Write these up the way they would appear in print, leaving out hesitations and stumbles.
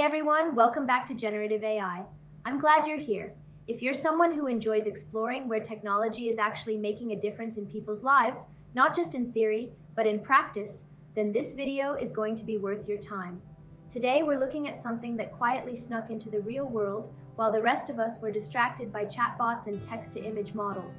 everyone, welcome back to Generative AI. I'm glad you're here. If you're someone who enjoys exploring where technology is actually making a difference in people's lives, not just in theory, but in practice, then this video is going to be worth your time. Today, we're looking at something that quietly snuck into the real world while the rest of us were distracted by chatbots and text-to-image models.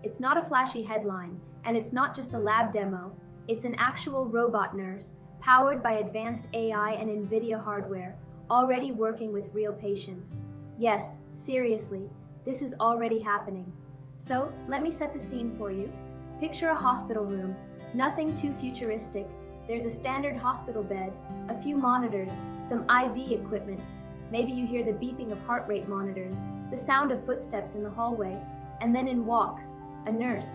It's not a flashy headline, and it's not just a lab demo. It's an actual robot nurse, powered by advanced AI and NVIDIA hardware, already working with real patients. Yes, seriously, this is already happening. So, let me set the scene for you. Picture a hospital room, nothing too futuristic. There's a standard hospital bed, a few monitors, some IV equipment. Maybe you hear the beeping of heart rate monitors, the sound of footsteps in the hallway, and then in walks a nurse,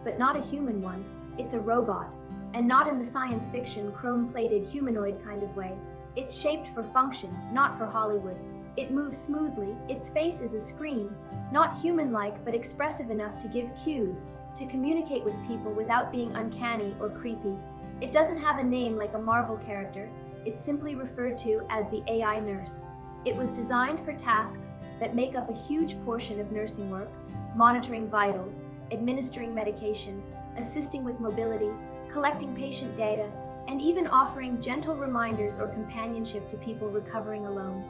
but not a human one. It's a robot. And not in the science fiction, chrome-plated humanoid kind of way. It's shaped for function, not for Hollywood. It moves smoothly, its face is a screen, not human-like but expressive enough to give cues, to communicate with people without being uncanny or creepy. It doesn't have a name like a Marvel character, it's simply referred to as the AI nurse. It was designed for tasks that make up a huge portion of nursing work, monitoring vitals, administering medication, assisting with mobility, collecting patient data, and even offering gentle reminders or companionship to people recovering alone.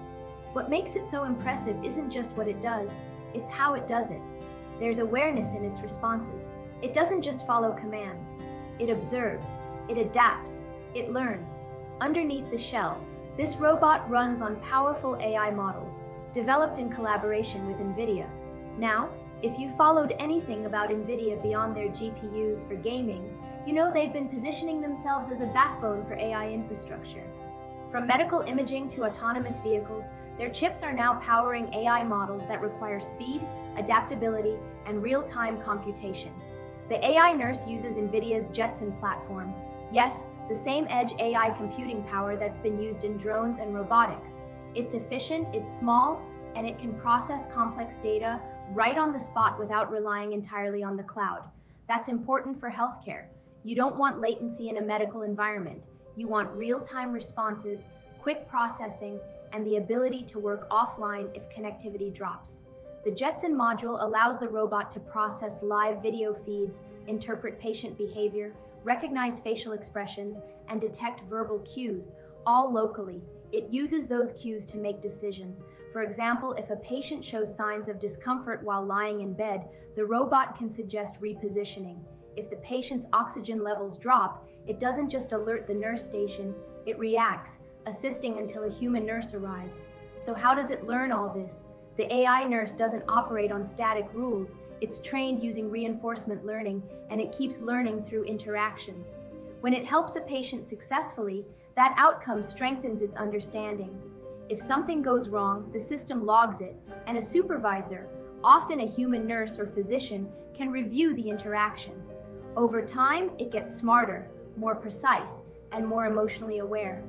What makes it so impressive isn't just what it does, it's how it does it. There's awareness in its responses. It doesn't just follow commands. It observes, it adapts, it learns. Underneath the shell, this robot runs on powerful AI models, developed in collaboration with NVIDIA. Now, if you followed anything about NVIDIA beyond their GPUs for gaming, you know they've been positioning themselves as a backbone for AI infrastructure. From medical imaging to autonomous vehicles, their chips are now powering AI models that require speed, adaptability, and real-time computation. The AI nurse uses NVIDIA's Jetson platform. Yes, the same edge AI computing power that's been used in drones and robotics. It's efficient, it's small, and it can process complex data right on the spot without relying entirely on the cloud. That's important for healthcare. You don't want latency in a medical environment. You want real-time responses, quick processing, and the ability to work offline if connectivity drops. The Jetson module allows the robot to process live video feeds, interpret patient behavior, recognize facial expressions, and detect verbal cues, all locally. It uses those cues to make decisions. For example, if a patient shows signs of discomfort while lying in bed, the robot can suggest repositioning. If the patient's oxygen levels drop, it doesn't just alert the nurse station, it reacts, assisting until a human nurse arrives. So how does it learn all this? The AI nurse doesn't operate on static rules. It's trained using reinforcement learning, and it keeps learning through interactions. When it helps a patient successfully, that outcome strengthens its understanding. If something goes wrong, the system logs it, and a supervisor, often a human nurse or physician, can review the interaction. Over time, it gets smarter, more precise, and more emotionally aware.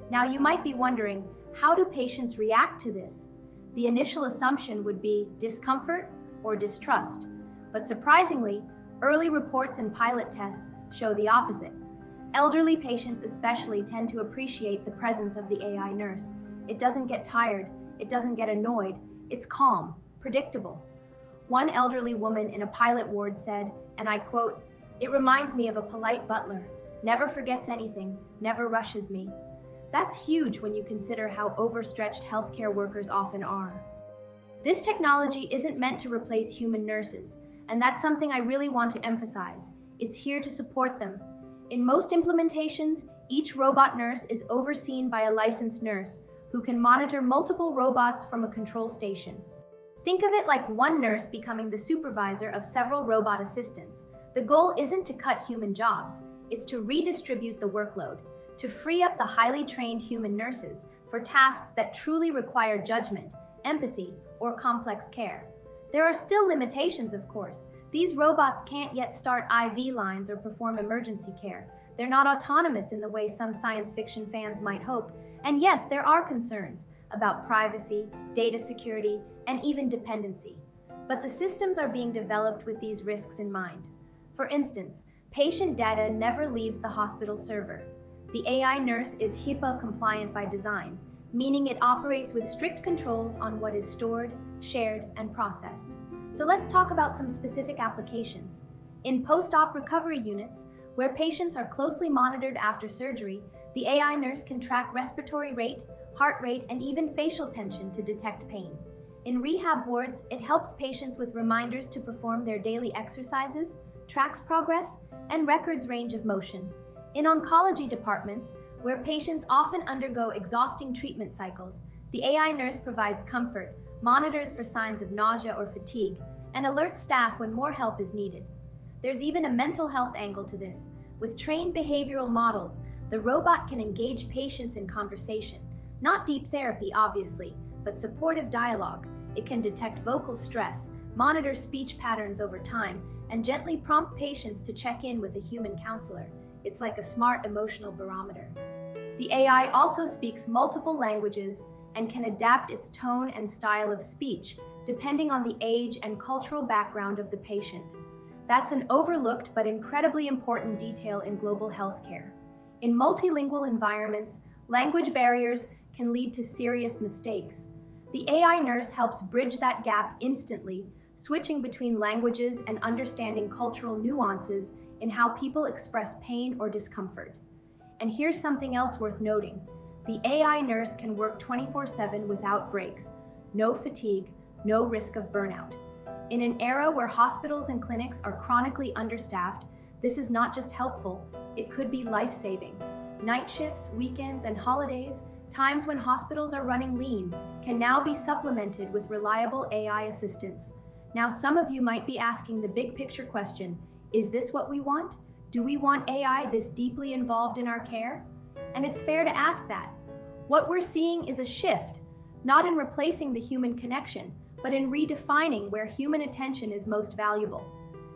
Now you might be wondering, how do patients react to this? The initial assumption would be discomfort or distrust. But surprisingly, early reports and pilot tests show the opposite. Elderly patients especially tend to appreciate the presence of the AI nurse. It doesn't get tired, it doesn't get annoyed, it's calm, predictable. One elderly woman in a pilot ward said, and I quote, "It reminds me of a polite butler, never forgets anything, never rushes me." That's huge when you consider how overstretched healthcare workers often are. This technology isn't meant to replace human nurses, and that's something I really want to emphasize. It's here to support them. In most implementations, each robot nurse is overseen by a licensed nurse who can monitor multiple robots from a control station. Think of it like one nurse becoming the supervisor of several robot assistants. The goal isn't to cut human jobs, it's to redistribute the workload, to free up the highly trained human nurses for tasks that truly require judgment, empathy, or complex care. There are still limitations, of course. These robots can't yet start IV lines or perform emergency care. They're not autonomous in the way some science fiction fans might hope. And yes, there are concerns about privacy, data security, and even dependency. But the systems are being developed with these risks in mind. For instance, patient data never leaves the hospital server. The AI nurse is HIPAA compliant by design. meaning it operates with strict controls on what is stored, shared, and processed. So let's talk about some specific applications. In post-op recovery units, where patients are closely monitored after surgery, the AI nurse can track respiratory rate, heart rate, and even facial tension to detect pain. In rehab wards, it helps patients with reminders to perform their daily exercises, tracks progress, and records range of motion. In oncology departments, where patients often undergo exhausting treatment cycles, the AI nurse provides comfort, monitors for signs of nausea or fatigue, and alerts staff when more help is needed. There's even a mental health angle to this. With trained behavioral models, the robot can engage patients in conversation. Not deep therapy, obviously, but supportive dialogue. It can detect vocal stress, monitor speech patterns over time, and gently prompt patients to check in with a human counselor. It's like a smart emotional barometer. The AI also speaks multiple languages and can adapt its tone and style of speech depending on the age and cultural background of the patient. That's an overlooked but incredibly important detail in global healthcare. In multilingual environments, language barriers can lead to serious mistakes. The AI nurse helps bridge that gap instantly, switching between languages and understanding cultural nuances in how people express pain or discomfort. And here's something else worth noting. The AI nurse can work 24/7 without breaks, no fatigue, no risk of burnout. In an era where hospitals and clinics are chronically understaffed, this is not just helpful, it could be life-saving. Night shifts, weekends, and holidays, times when hospitals are running lean, can now be supplemented with reliable AI assistance. Now, some of you might be asking the big picture question, is this what we want? Do we want AI this deeply involved in our care? And it's fair to ask that. What we're seeing is a shift, not in replacing the human connection, but in redefining where human attention is most valuable.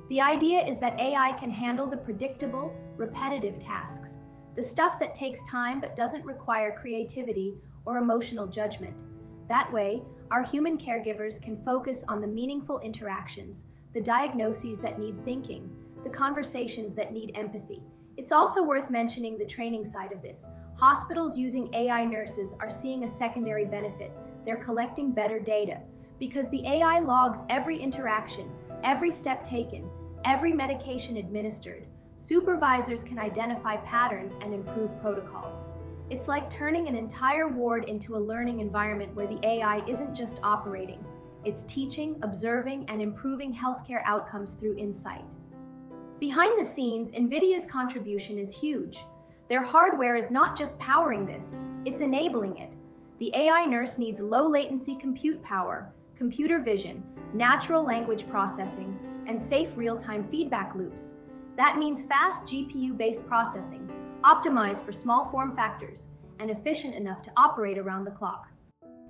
The idea is that AI can handle the predictable, repetitive tasks, the stuff that takes time but doesn't require creativity or emotional judgment. That way, our human caregivers can focus on the meaningful interactions, the diagnoses that need thinking, the conversations that need empathy. It's also worth mentioning the training side of this. Hospitals using AI nurses are seeing a secondary benefit. They're collecting better data because the AI logs every interaction, every step taken, every medication administered. Supervisors can identify patterns and improve protocols. It's like turning an entire ward into a learning environment where the AI isn't just operating. It's teaching, observing, and improving healthcare outcomes through insight. Behind the scenes, NVIDIA's contribution is huge. Their hardware is not just powering this, it's enabling it. The AI nurse needs low latency compute power, computer vision, natural language processing, and safe real-time feedback loops. That means fast GPU-based processing, optimized for small form factors, and efficient enough to operate around the clock.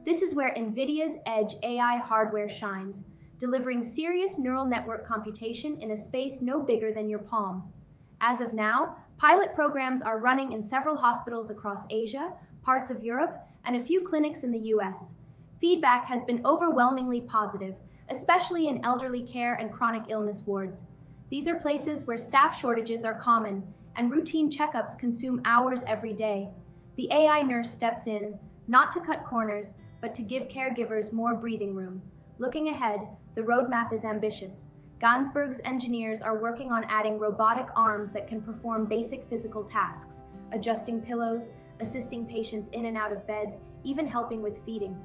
This is where NVIDIA's Edge AI hardware shines, delivering serious neural network computation in a space no bigger than your palm. As of now, pilot programs are running in several hospitals across Asia, parts of Europe, and a few clinics in the US. Feedback has been overwhelmingly positive, especially in elderly care and chronic illness wards. These are places where staff shortages are common, and routine checkups consume hours every day. The AI nurse steps in, not to cut corners, but to give caregivers more breathing room. Looking ahead, the roadmap is ambitious. Gansberg's engineers are working on adding robotic arms that can perform basic physical tasks, adjusting pillows, assisting patients in and out of beds, even helping with feeding.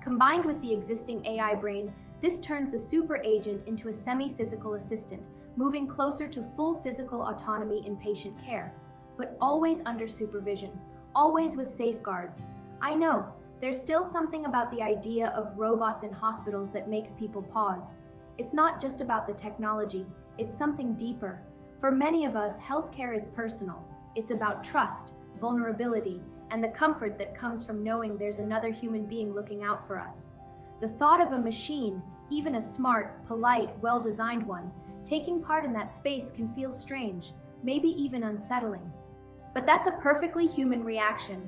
Combined with the existing AI brain, this turns the super agent into a semi-physical assistant, moving closer to full physical autonomy in patient care, but always under supervision, always with safeguards. I know, there's still something about the idea of robots in hospitals that makes people pause. It's not just about the technology, it's something deeper. For many of us, healthcare is personal. It's about trust, vulnerability, and the comfort that comes from knowing there's another human being looking out for us. The thought of a machine, even a smart, polite, well-designed one, taking part in that space can feel strange, maybe even unsettling. But that's a perfectly human reaction.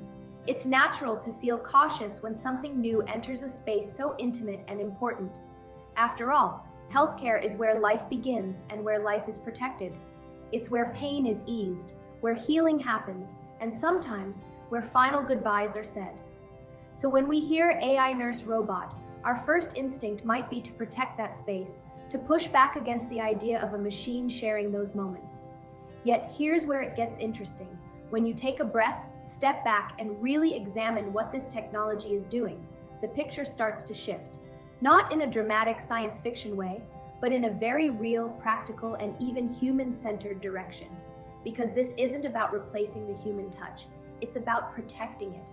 It's natural to feel cautious when something new enters a space so intimate and important. After all, healthcare is where life begins and where life is protected. It's where pain is eased, where healing happens, and sometimes where final goodbyes are said. So when we hear AI nurse robot, our first instinct might be to protect that space, to push back against the idea of a machine sharing those moments. Yet here's where it gets interesting. When you take a breath, step back, and really examine what this technology is doing, the picture starts to shift. Not in a dramatic science fiction way, but in a very real, practical, and even human-centered direction. Because this isn't about replacing the human touch, it's about protecting it.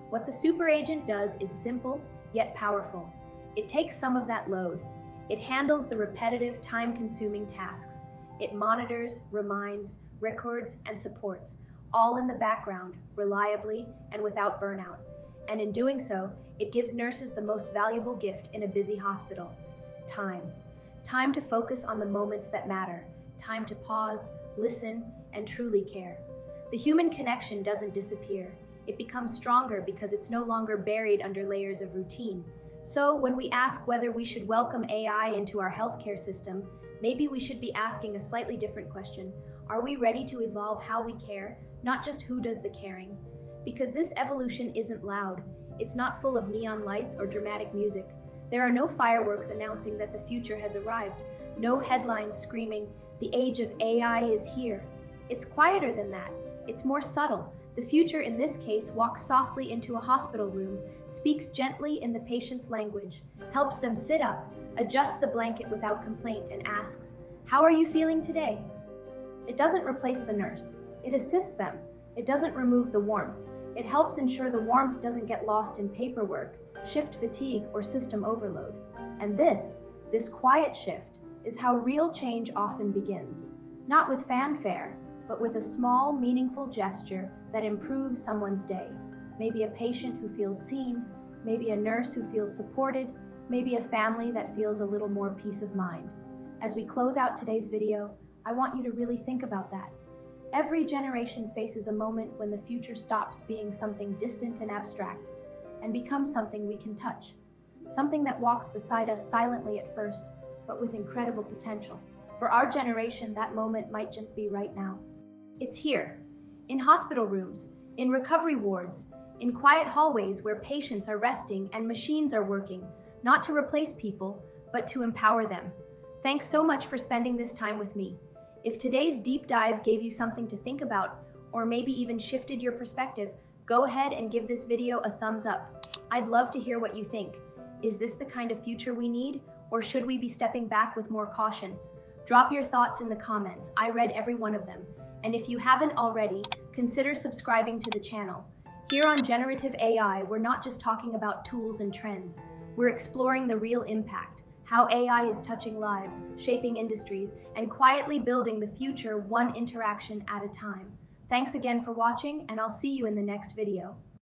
What the super agent does is simple, yet powerful. It takes some of that load. It handles the repetitive, time-consuming tasks. It monitors, reminds, records, and supports, all in the background, reliably and without burnout. And in doing so, it gives nurses the most valuable gift in a busy hospital: time. Time to focus on the moments that matter, time to pause, listen, and truly care. The human connection doesn't disappear. It becomes stronger because it's no longer buried under layers of routine. So when we ask whether we should welcome AI into our healthcare system, maybe we should be asking a slightly different question. Are we ready to evolve how we care, not just who does the caring? Because this evolution isn't loud. It's not full of neon lights or dramatic music. There are no fireworks announcing that the future has arrived. No headlines screaming, "The age of AI is here." It's quieter than that. It's more subtle. The future in this case walks softly into a hospital room, speaks gently in the patient's language, helps them sit up, adjusts the blanket without complaint, and asks, "How are you feeling today?" It doesn't replace the nurse. It assists them. It doesn't remove the warmth. It helps ensure the warmth doesn't get lost in paperwork, shift fatigue, or system overload. And this quiet shift, is how real change often begins. Not with fanfare, but with a small, meaningful gesture that improves someone's day. Maybe a patient who feels seen, maybe a nurse who feels supported, maybe a family that feels a little more peace of mind. As we close out today's video, I want you to really think about that. Every generation faces a moment when the future stops being something distant and abstract and becomes something we can touch. Something that walks beside us silently at first, but with incredible potential. For our generation, that moment might just be right now. It's here, in hospital rooms, in recovery wards, in quiet hallways where patients are resting and machines are working, not to replace people, but to empower them. Thanks so much for spending this time with me. If today's deep dive gave you something to think about, or maybe even shifted your perspective, go ahead and give this video a thumbs up. I'd love to hear what you think. Is this the kind of future we need, or should we be stepping back with more caution? Drop your thoughts in the comments. I read every one of them. And if you haven't already, consider subscribing to the channel. Here on Generative AI, we're not just talking about tools and trends. We're exploring the real impact, how AI is touching lives, shaping industries, and quietly building the future one interaction at a time. Thanks again for watching, and I'll see you in the next video.